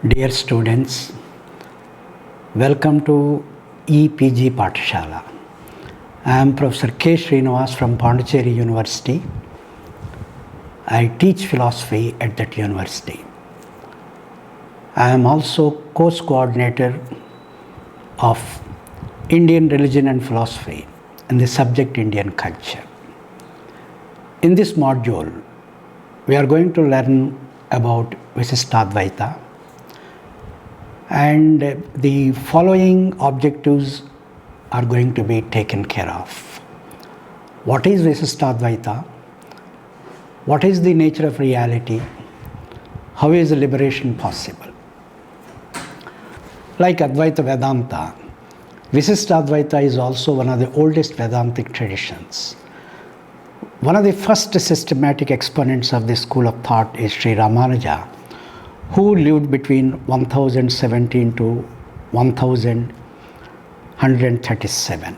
Dear students, welcome to EPG Pathshala. I am Professor K. Srinivas from Bondage University. I teach philosophy at that university. I am also course coordinator of Indian religion and philosophy and the subject Indian culture. In this module, we are going to learn about Visishtadvaita, and the following objectives are going to be taken care of. What is Visishtadvaita? What is the nature of reality? How is liberation possible? Like Advaita Vedanta, Visishtadvaita is also one of the oldest Vedantic traditions. One of the first systematic exponents of this school of thought is Sri Ramanuja, who lived between 1017 to 1137.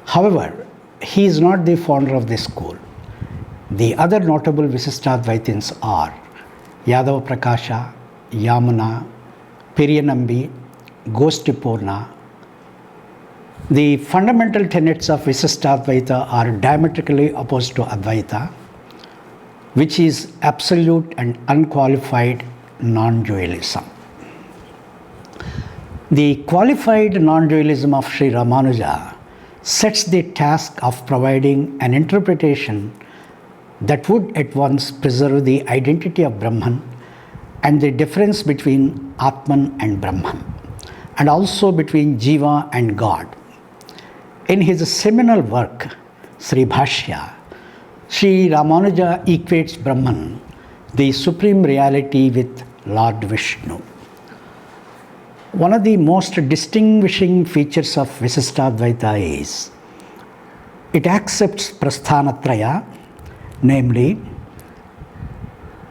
However, he is not the founder of this school. The other notable Visishtadvaitins are Yadava Prakasha, Yamuna, Piriyanambi, Goshtipurna. The fundamental tenets of Visishtadvaita are diametrically opposed to Advaita, which is absolute and unqualified non-dualism. The qualified non-dualism of Sri Ramanuja sets the task of providing an interpretation that would at once preserve the identity of Brahman and the difference between Atman and Brahman, and also between Jiva and God. In his seminal work, Sri Bhashya, Sri Ramanuja equates Brahman, the supreme reality, with Lord Vishnu. One of the most distinguishing features of Visishtadvaita is it accepts Prasthanatraya, namely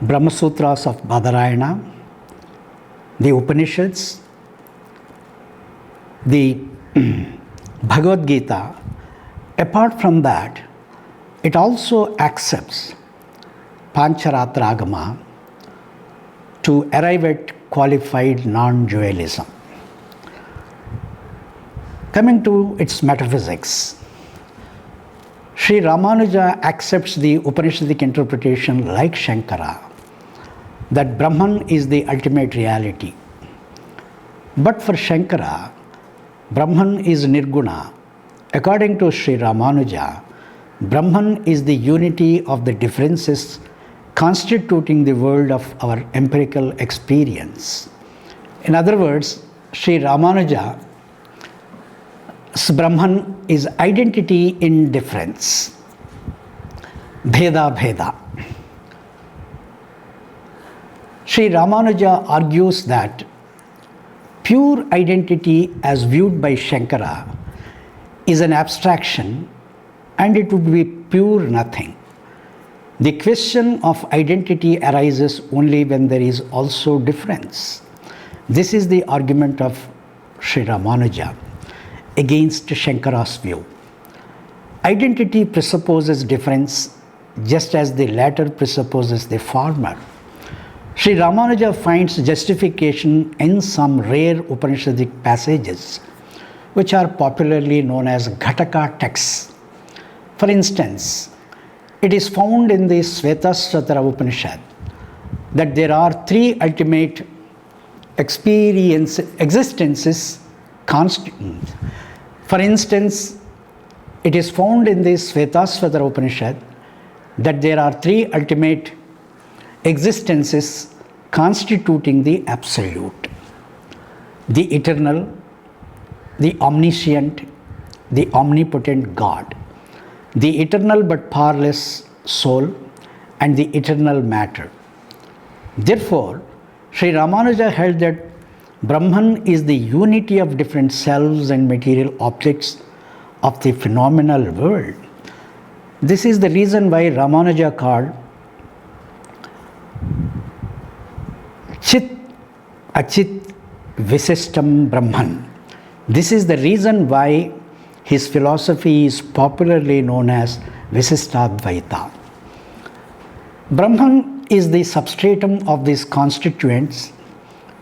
Brahma Sutras of Badarayana, the Upanishads, the Bhagavad Gita. Apart from that, it also accepts Pancharatra Agama to arrive at qualified non-dualism. Coming to its metaphysics, Sri Ramanuja accepts the Upanishadic interpretation like Shankara that Brahman is the ultimate reality. But for Shankara, Brahman is Nirguna. According to Sri Ramanuja, Brahman is the unity of the differences constituting the world of our empirical experience. In other words, Sri Ramanuja's Brahman is identity in difference, Bheda Bheda. Sri Ramanuja argues that pure identity as viewed by Shankara is an abstraction and it would be pure nothing. The question of identity arises only when there is also difference. This is the argument of Sri Ramanuja against Shankara's view. Identity presupposes difference just as the latter presupposes the former. Sri Ramanuja finds justification in some rare Upanishadic passages, which are popularly known as Ghataka texts. For instance, it is found in the Svetasvatara Upanishad that there are three ultimate existences constituent. For instance, it is found in the Svetasvatara Upanishad that there are three ultimate existences constituting the absolute: the eternal, the omniscient, the omnipotent God, the eternal but powerless soul, and the eternal matter. Therefore, Sri Ramanuja held that Brahman is the unity of different selves and material objects of the phenomenal world. This is the reason why Ramanuja called Chit Achit Visishtam Brahman. This is the reason why his philosophy is popularly known as Visishtadvaita. Brahman is the substratum of these constituents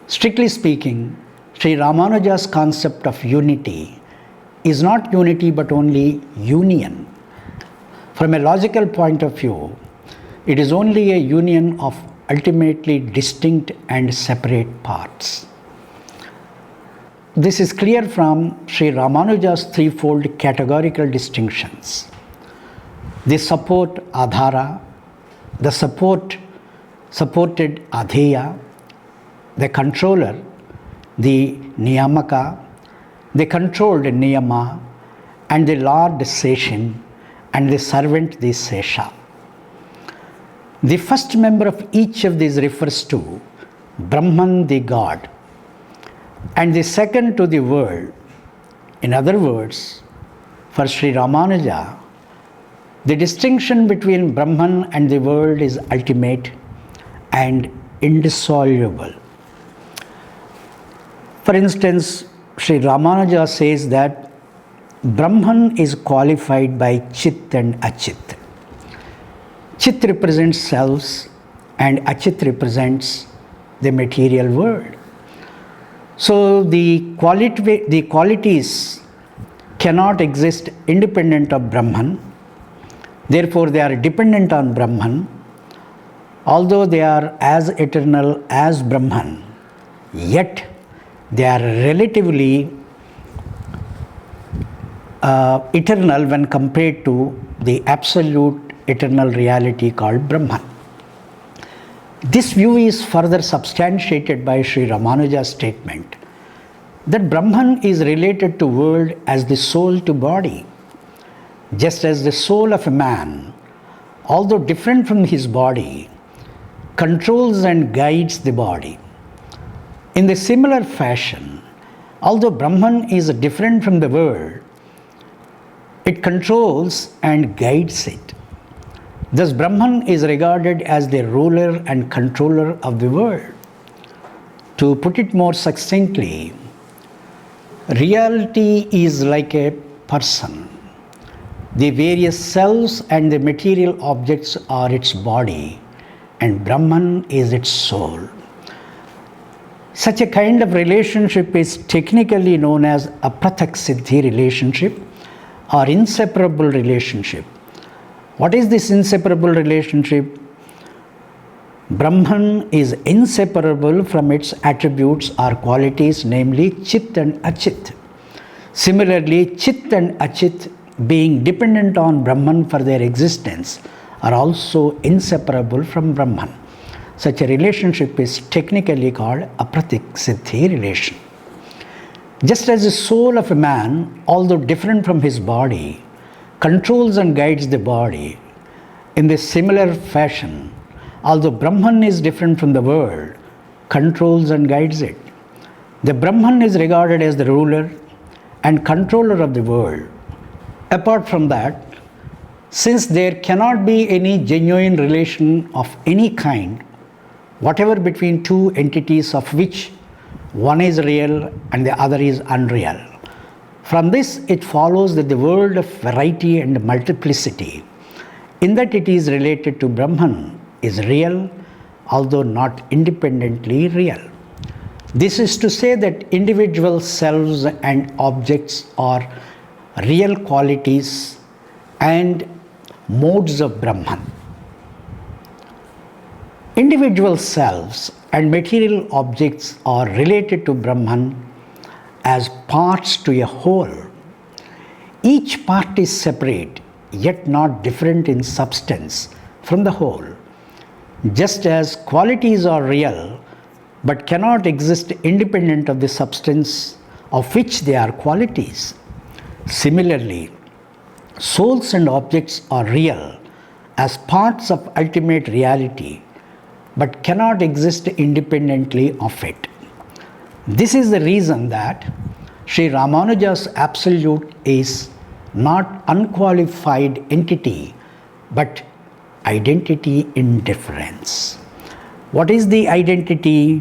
Strictly speaking, Sri Ramanuja's concept of unity is not unity but only union. From a logical point of view, it is only a union of ultimately distinct and separate parts. This is clear from Sri Ramanuja's threefold categorical distinctions. They support adhara, the supported adheya, the controller, the niyamaka, the controlled niyama, and the lord seshin, and the servant the sesha. The first member of each of these refers to Brahman, the God, and the second to the world. In other words, for Sri Ramanuja, the distinction between Brahman and the world is ultimate and indissoluble. For instance, Sri Ramanuja says that Brahman is qualified by Chit and Achit. Chit represents selves and Achit represents the material world. So the qualities cannot exist independent of Brahman. Therefore, they are dependent on Brahman. Although they are as eternal as Brahman, yet they are relatively eternal when compared to the absolute eternal reality called Brahman. This view is further substantiated by Sri Ramanuja's statement that Brahman is related to world as the soul to body, just as the soul of a man, although different from his body, controls and guides the body. In the similar fashion, although Brahman is different from the world, it controls and guides it. Thus, Brahman is regarded as the ruler and controller of the world. To put it more succinctly, reality is like a person. The various selves and the material objects are its body, and Brahman is its soul. Such a kind of relationship is technically known as a prathak siddhi relationship or inseparable relationship. What is this inseparable relationship? Brahman is inseparable from its attributes or qualities, namely Chit and Achit. Similarly, Chit and Achit, being dependent on Brahman for their existence, are also inseparable from Brahman. Such a relationship is technically called a prathik siddhi relation. Just as the soul of a man, although different from his body, controls and guides the body, in this similar fashion, although Brahman is different from the world, controls and guides it. The Brahman is regarded as the ruler and controller of the world. Apart from that, since there cannot be any genuine relation of any kind, whatever between two entities of which one is real and the other is unreal, from this it follows that the world of variety and multiplicity, in that it is related to Brahman, is real, although not independently real. This is to say that individual selves and objects are real qualities and modes of Brahman. Individual selves and material objects are related to Brahman as parts to a whole. Each part is separate, yet not different in substance from the whole. Just as qualities are real, but cannot exist independent of the substance of which they are qualities. Similarly, souls and objects are real as parts of ultimate reality, but cannot exist independently of it. This is the reason that Sri Ramanuja's absolute is not unqualified entity, but identity indifference. What is the identity?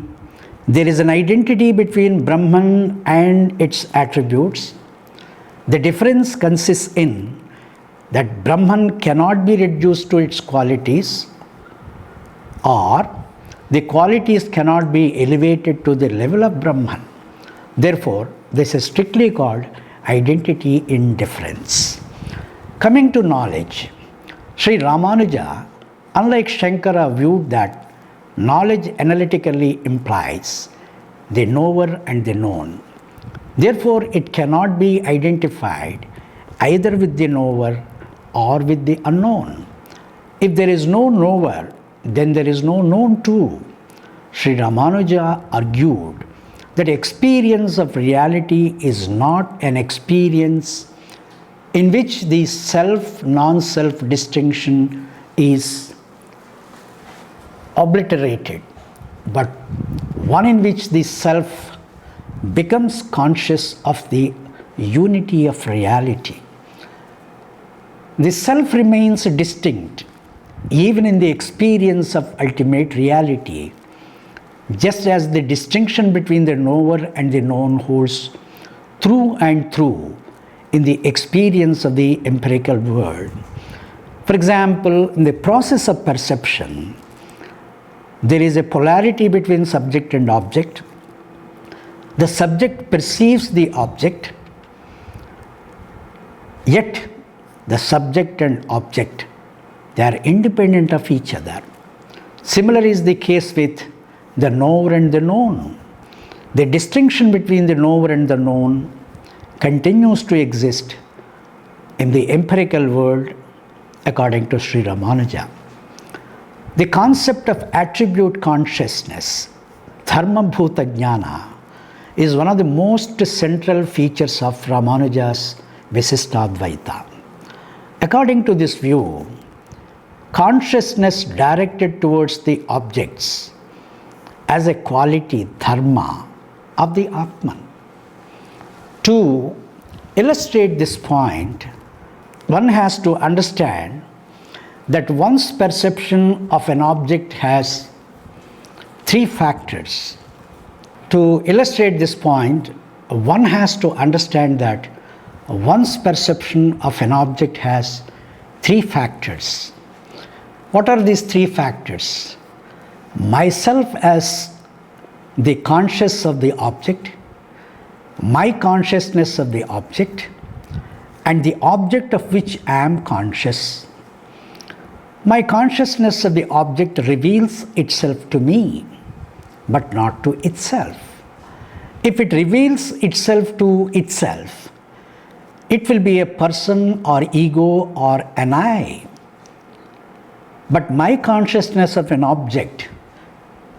There is an identity between Brahman and its attributes. The difference consists in that Brahman cannot be reduced to its qualities, or The qualities cannot be elevated to the level of Brahman. Therefore, this is strictly called identity indifference. Coming to knowledge, Sri Ramanuja, unlike Shankara, viewed that knowledge analytically implies the knower and the known. Therefore, it cannot be identified either with the knower or with the unknown. If there is no knower, then there is no known too. Sri Ramanuja argued that experience of reality is not an experience in which the self-non-self distinction is obliterated, but one in which the self becomes conscious of the unity of reality. The self remains distinct even in the experience of ultimate reality, just as the distinction between the knower and the known holds through and through in the experience of the empirical world. For example, in the process of perception, there is a polarity between subject and object. The subject perceives the object, yet the subject and object, they are independent of each other. Similar is the case with the knower and the known. The distinction between the knower and the known continues to exist in the empirical world according to Sri Ramanuja. The concept of attribute consciousness, dharma bhuta jnana, is one of the most central features of Ramanuja's Visishtadvaita. According to this view, consciousness directed towards the objects as a quality dharma of the Atman. To illustrate this point, one has to understand that one's perception of an object has three factors. To illustrate this point, one has to understand that one's perception of an object has three factors. What are these three factors? Myself as the conscious of the object, my consciousness of the object, and the object of which I am conscious. My consciousness of the object reveals itself to me, but not to itself. If it reveals itself to itself, it will be a person or ego or an I. But my consciousness of an object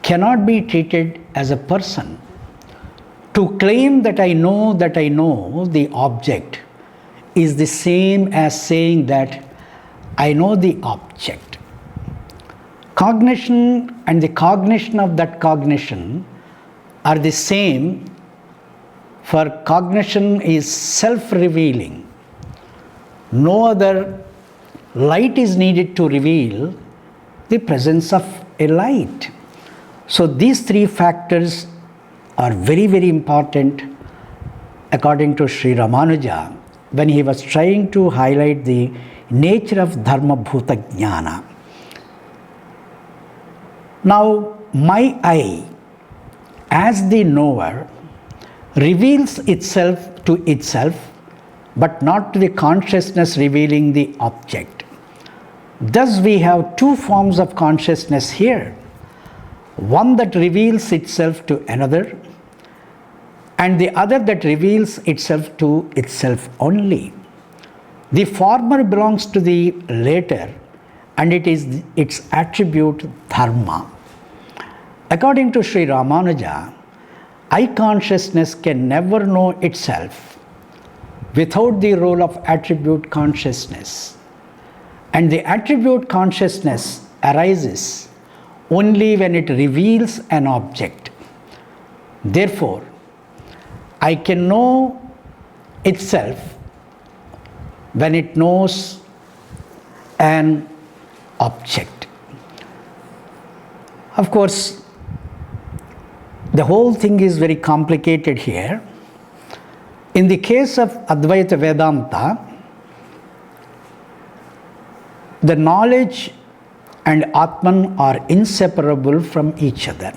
cannot be treated as a person. To claim that I know the object is the same as saying that I know the object. Cognition and the cognition of that cognition are the same, for cognition is self-revealing. No other light is needed to reveal the presence of a light. So these three factors are very, very important according to Sri Ramanuja when he was trying to highlight the nature of dharma bhuta jnana. Now, my I, as the knower, reveals itself to itself, but not to the consciousness revealing the object. Thus, we have two forms of consciousness here. One that reveals itself to another, and the other that reveals itself to itself only. The former belongs to the latter, and it is its attribute dharma. According to Sri Ramanuja, I consciousness can never know itself without the role of attribute consciousness. And the attribute consciousness arises only when it reveals an object. Therefore, I can know itself when it knows an object. Of course, the whole thing is very complicated here. In the case of Advaita Vedanta, the knowledge and Atman are inseparable from each other.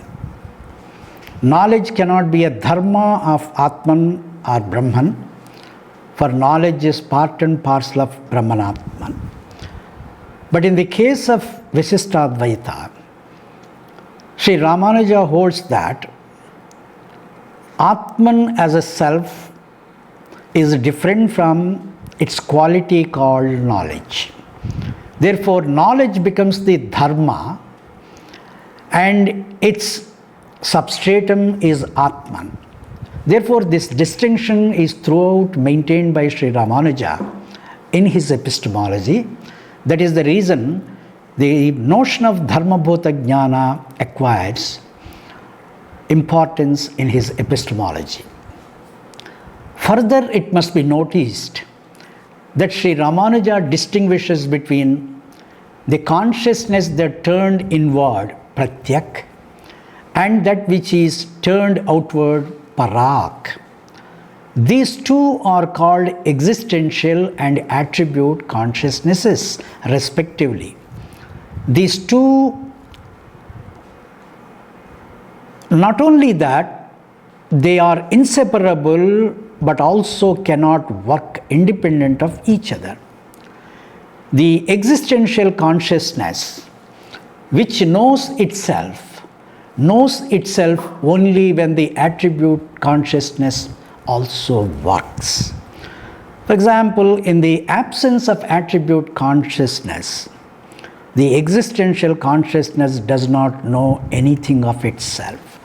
Knowledge cannot be a dharma of Atman or Brahman, for knowledge is part and parcel of Brahmanatman. But in the case of Visishtadvaita, Sri Ramanuja holds that Atman as a self is different from its quality called knowledge. Therefore, knowledge becomes the dharma and its substratum is Atman. Therefore, this distinction is throughout maintained by Sri Ramanuja in his epistemology. That is the reason the notion of dharma-bhuta jnana acquires importance in his epistemology. Further, it must be noticed that Sri Ramanuja distinguishes between the consciousness that turned inward, pratyak, and that which is turned outward, parak. These two are called existential and attribute consciousnesses, respectively. These two, not only that, they are inseparable but also cannot work independent of each other. The existential consciousness, which knows itself only when the attribute consciousness also works. For example, in the absence of attribute consciousness, the existential consciousness does not know anything of itself.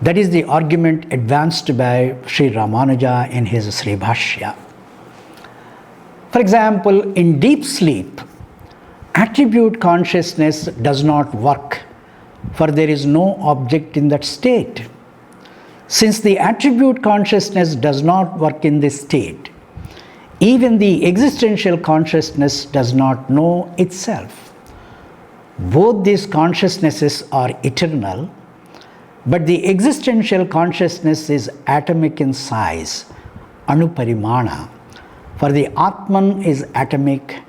That is the argument advanced by Sri Ramanuja in his Sri Bhashya. For example, in deep sleep, attribute consciousness does not work, for there is no object in that state. Since the attribute consciousness does not work in this state, even the existential consciousness does not know itself. Both these consciousnesses are eternal, but the existential consciousness is atomic in size, anuparimana, for the Atman is atomic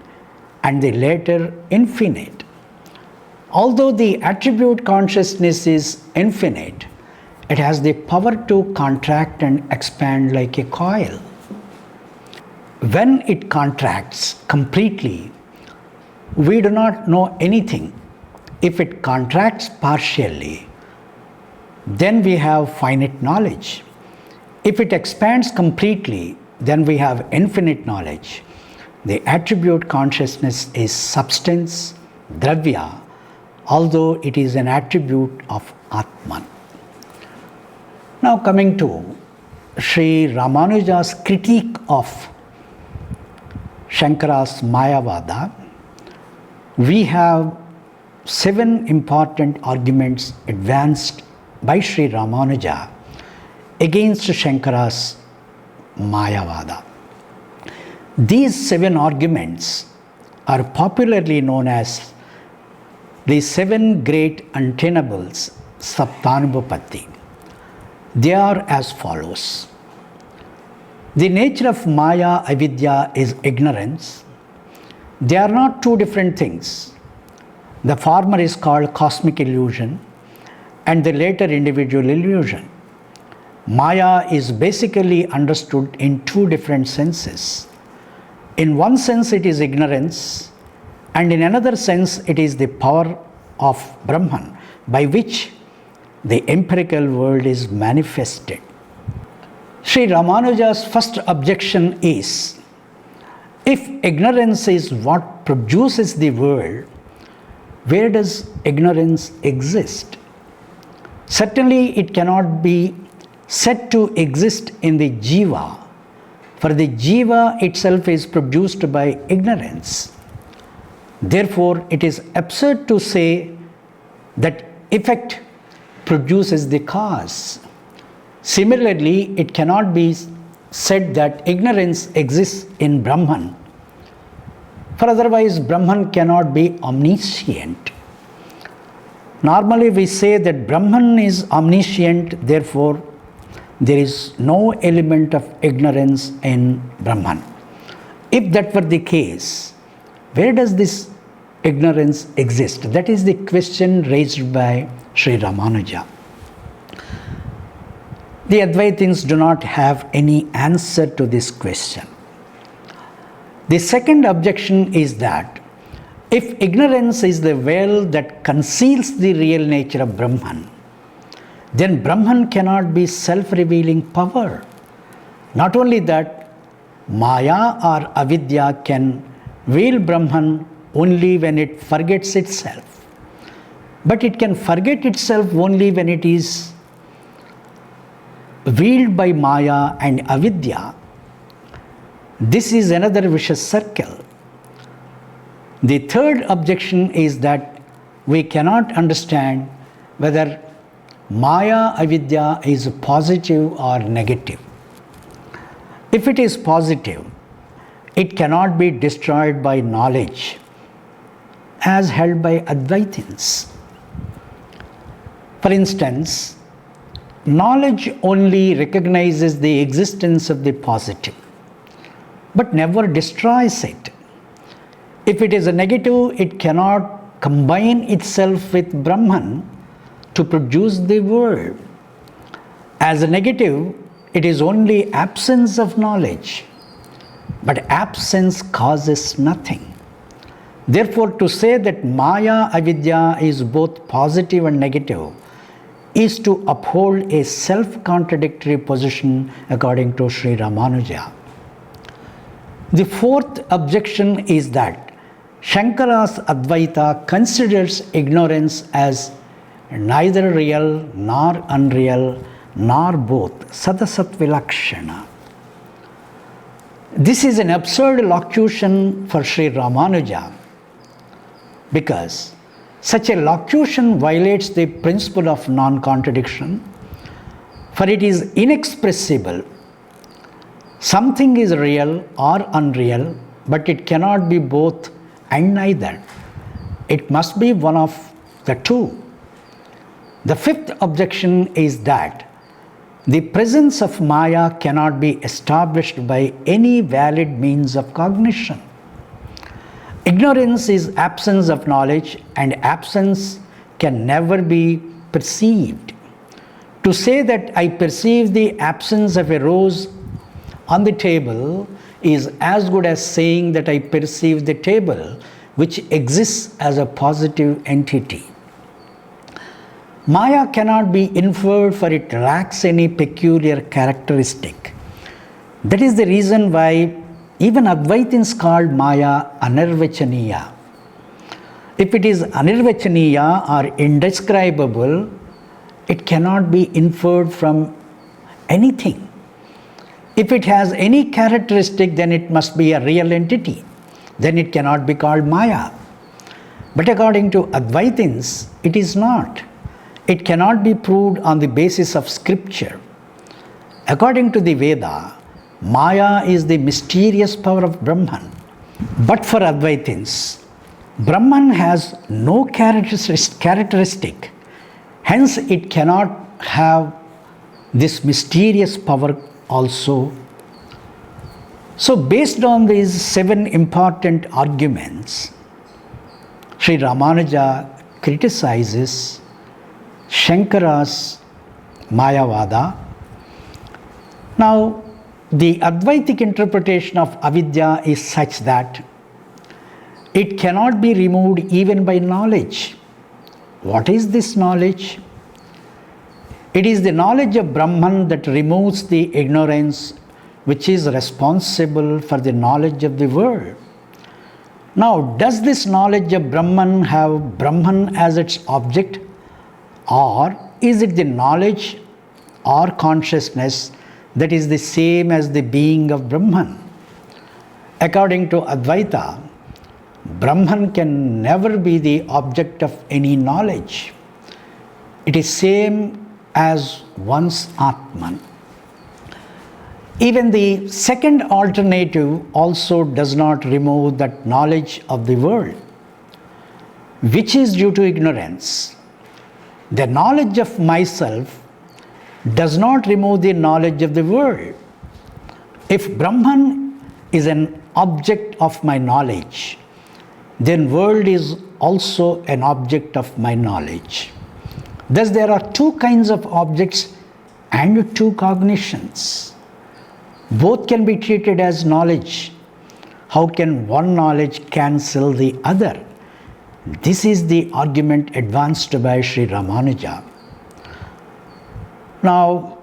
and the latter infinite. Although the attribute consciousness is infinite, it has the power to contract and expand like a coil. When it contracts completely, we do not know anything. If it contracts partially, then we have finite knowledge. If it expands completely, then we have infinite knowledge. The attribute consciousness is substance, dravya, although it is an attribute of Atman. Now coming to Sri Ramanuja's critique of Shankara's Mayavada, we have 7 important arguments advanced by Sri Ramanuja against Shankara's Mayavada. These 7 arguments are popularly known as the 7 great untenables Saptanubhupatti. They are as follows. The nature of Maya Avidya is ignorance. They are not two different things. The former is called cosmic illusion and the later individual illusion. Maya is basically understood in 2 different senses. In one sense it is ignorance, and in another sense it is the power of Brahman by which the empirical world is manifested. Sri Ramanuja's first objection is, if ignorance is what produces the world, where does ignorance exist? Certainly it cannot be said to exist in the jiva, for the jiva itself is produced by ignorance. Therefore, it is absurd to say that effect produces the cause. Similarly, it cannot be said that ignorance exists in Brahman, for otherwise Brahman cannot be omniscient. Normally we say that Brahman is omniscient, therefore there is no element of ignorance in Brahman. If that were the case, where does this ignorance exist? That is the question raised by Sri Ramanuja. The Advaitins do not have any answer to this question. The second objection is that if ignorance is the veil that conceals the real nature of Brahman, then Brahman cannot be self-revealing power. Not only that, Maya or Avidya can veil Brahman only when it forgets itself. But it can forget itself only when it is veiled by Maya and Avidya. This is another vicious circle. The third objection is that we cannot understand whether Maya Avidya is positive or negative. If it is positive, it cannot be destroyed by knowledge, as held by Advaitins. For instance, knowledge only recognizes the existence of the positive, but never destroys it. If it is a negative, it cannot combine itself with Brahman to produce the world. As a negative, it is only absence of knowledge, but absence causes nothing. Therefore, to say that Maya Avidya is both positive and negative is to uphold a self-contradictory position according to Sri Ramanuja. The fourth objection is that Shankara's Advaita considers ignorance as neither real nor unreal nor both, sadasat vilakshana. This is an absurd locution for Sri Ramanuja because such a locution violates the principle of non-contradiction, for it is inexpressible. Something is real or unreal, but it cannot be both and neither. It must be one of the two. The fifth objection is that the presence of Maya cannot be established by any valid means of cognition. Ignorance is absence of knowledge, and absence can never be perceived. To say that I perceive the absence of a rose on the table is as good as saying that I perceive the table, which exists as a positive entity. Maya cannot be inferred, for it lacks any peculiar characteristic. That is the reason why even Advaitins called Maya Anirvachaniya. If it is Anirvachaniya or indescribable, it cannot be inferred from anything. If it has any characteristic, then it must be a real entity. Then it cannot be called Maya. But according to Advaitins, it is not. It cannot be proved on the basis of scripture. According to the Veda, Maya is the mysterious power of Brahman. But for Advaitins, Brahman has no characteristic. Hence, it cannot have this mysterious power also. So, based on these 7 important arguments, Sri Ramanuja criticizes Shankara's Mayavada. Now, the Advaitic interpretation of avidya is such that it cannot be removed even by knowledge. What is this knowledge? It is the knowledge of Brahman that removes the ignorance which is responsible for the knowledge of the world. Now, does this knowledge of Brahman have Brahman as its object, or is it the knowledge or consciousness that is the same as the being of Brahman? According to Advaita, Brahman can never be the object of any knowledge. It is same as one's Atman. Even the second alternative also does not remove that knowledge of the world, which is due to ignorance. The knowledge of myself does not remove the knowledge of the world. If Brahman is an object of my knowledge, then world is also an object of my knowledge. Thus there are two kinds of objects and two cognitions. Both can be treated as knowledge. How can one knowledge cancel the other? This is the argument advanced by Sri Ramanuja. Now,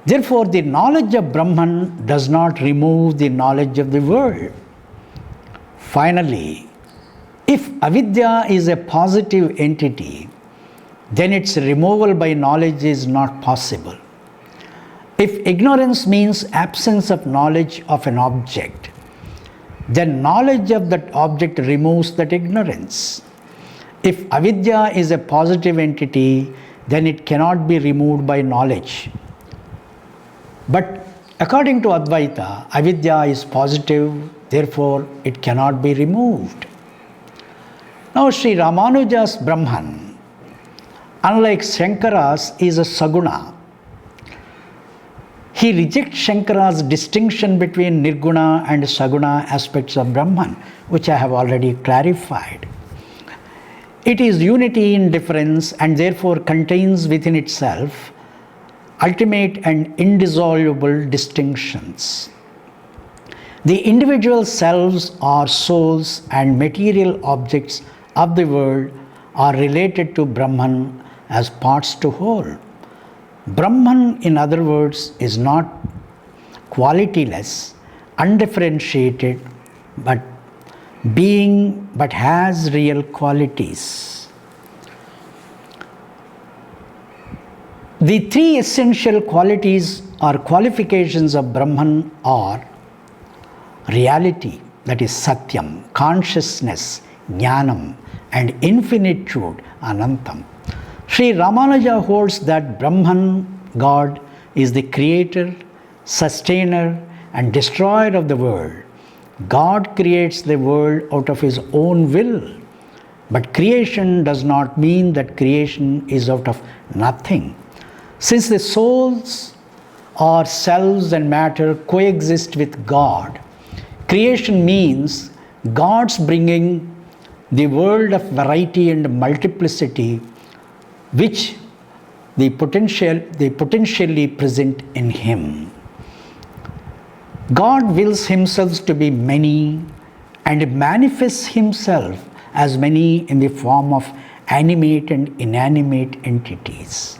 therefore, the knowledge of Brahman does not remove the knowledge of the world. Finally, if avidya is a positive entity, then its removal by knowledge is not possible. If ignorance means absence of knowledge of an object, then knowledge of that object removes that ignorance. If avidya is a positive entity, then it cannot be removed by knowledge. But according to Advaita, avidya is positive, therefore it cannot be removed. Now Sri Ramanuja's Brahman, unlike Shankara's, is a saguna. He rejects Shankara's distinction between nirguna and saguna aspects of Brahman, which I have already clarified. It is unity in difference and therefore contains within itself ultimate and indissoluble distinctions. The individual selves or souls and material objects of the world are related to Brahman as parts to whole. Brahman, in other words, is not qualityless, undifferentiated, but has real qualities. The three essential qualities or qualifications of Brahman are reality, that is Satyam, consciousness, Jnanam, and infinitude, Anantam. Sri Ramanuja holds that Brahman, God, is the creator, sustainer, and destroyer of the world. God creates the world out of his own will. But creation does not mean that creation is out of nothing. Since the souls or selves and matter coexist with God, creation means God's bringing the world of variety and multiplicity which they potentially present in him. God wills himself to be many and manifests himself as many in the form of animate and inanimate entities.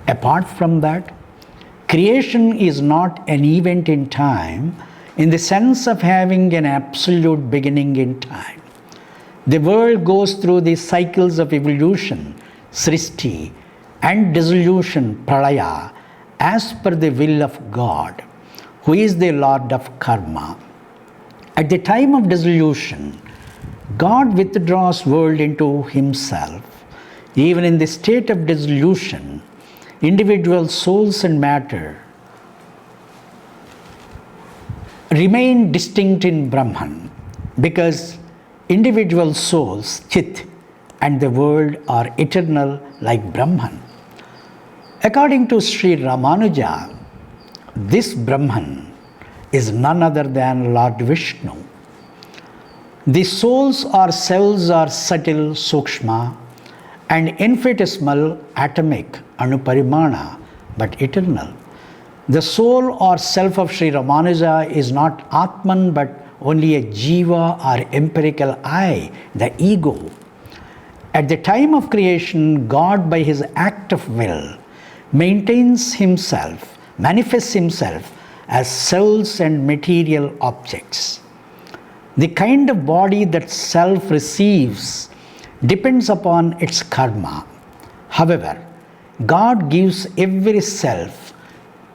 Apart from that, creation is not an event in time in the sense of having an absolute beginning in time. The world goes through the cycles of evolution, srishti, and dissolution, pralaya, as per the will of God, who is the Lord of karma. At the time of dissolution, God withdraws world into himself. Even in the state of dissolution, individual souls and matter remain distinct in Brahman because individual souls, chit, and the world are eternal like Brahman. According to Sri Ramanuja, this Brahman is none other than Lord Vishnu. The souls or selves are subtle, sukshma, and infinitesimal, atomic, anuparimana, but eternal. The soul or self of Sri Ramanuja is not Atman, but only a jiva or empirical I, the ego. At the time of creation, God, by his act of will, manifests himself as souls and material objects. The kind of body that self receives depends upon its karma. However, God gives every self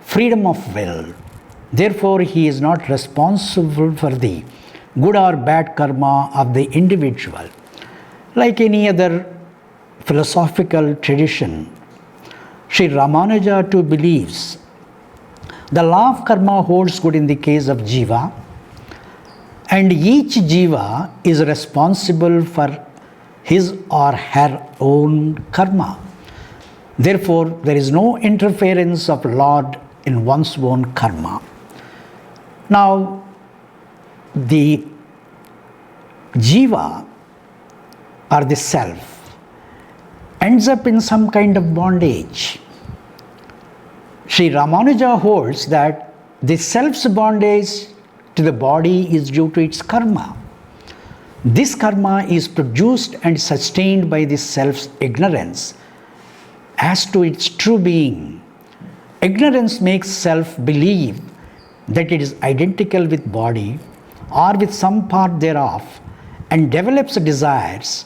freedom of will. Therefore, he is not responsible for the good or bad karma of the individual. Like any other philosophical tradition, Sri Ramanuja too believes the law of karma holds good in the case of jiva, and each jiva is responsible for his or her own karma. Therefore, there is no interference of Lord in one's own karma. Now, the jiva or the self ends up in some kind of bondage. Sri Ramanuja holds that the self's bondage to the body is due to its karma. This karma is produced and sustained by the self's ignorance as to its true being. Ignorance makes self believe that it is identical with body or with some part thereof and develops desires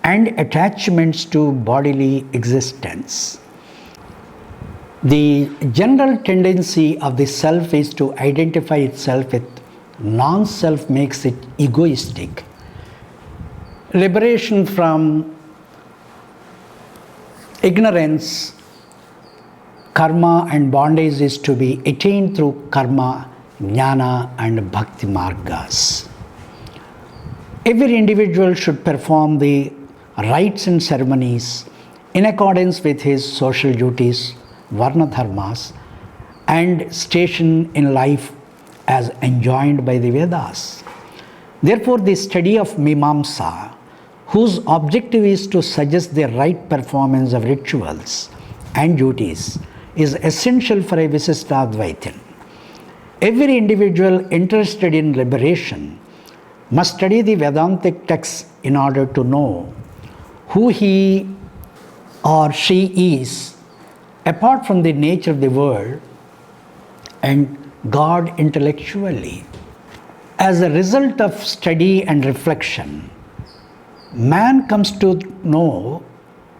and attachments to bodily existence. The general tendency of the self is to identify itself with non-self, makes it egoistic. Liberation from ignorance, karma and bondage is to be attained through karma, jnana and bhakti margas. Every individual should perform the rites and ceremonies in accordance with his social duties, varna dharmas, and station in life as enjoined by the Vedas. Therefore, the study of Mimamsa, whose objective is to suggest the right performance of rituals and duties, is essential for a Visishtadvaitin. Every individual interested in liberation must study the Vedantic texts in order to know who he or she is apart from the nature of the world and God intellectually. As a result of study and reflection, man comes to know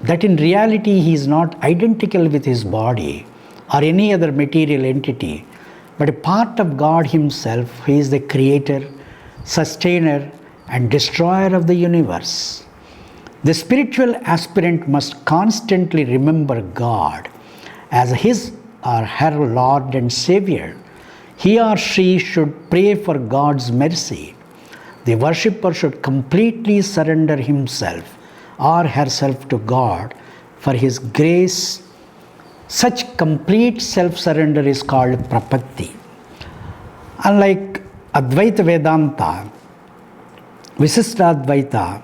that in reality he is not identical with his body or any other material entity, but a part of God himself, who is the creator, sustainer and destroyer of the universe. The spiritual aspirant must constantly remember God as his or her Lord and Savior. He or she should pray for God's mercy. The worshipper should completely surrender himself or herself to God for his grace. Such complete self-surrender is called prapatti. Unlike Advaita Vedanta, Visishtadvaita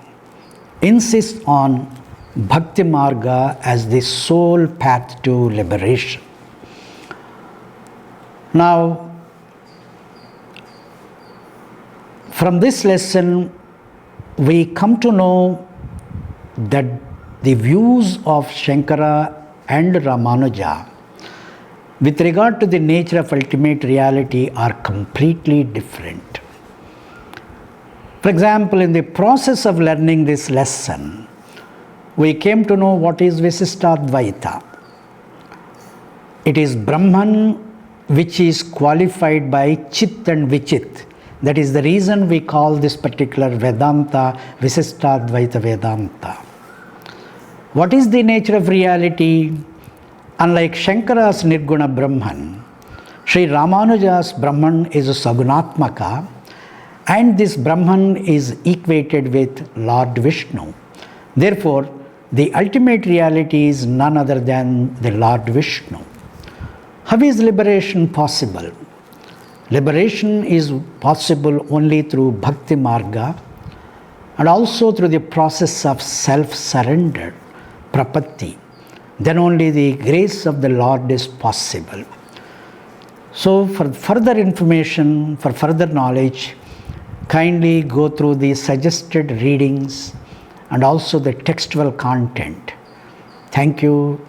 insists on Bhakti Marga as the sole path to liberation. Now, from this lesson, we come to know that the views of Shankara and Ramanuja with regard to the nature of ultimate reality are completely different. For example, in the process of learning this lesson, we came to know what is Visishtadvaita. It is Brahman which is qualified by Chit and Vichit. That is the reason we call this particular Vedanta Visishtadvaita Vedanta. What is the nature of reality? Unlike Shankara's Nirguna Brahman, Sri Ramanuja's Brahman is a Sagunatmaka, and this Brahman is equated with Lord Vishnu. Therefore, the ultimate reality is none other than the Lord Vishnu. How is liberation possible? Liberation is possible only through Bhakti Marga and also through the process of self-surrender, prapatti. Then only the grace of the Lord is possible. So for further information, for further knowledge, kindly go through the suggested readings and also the textual content. Thank you.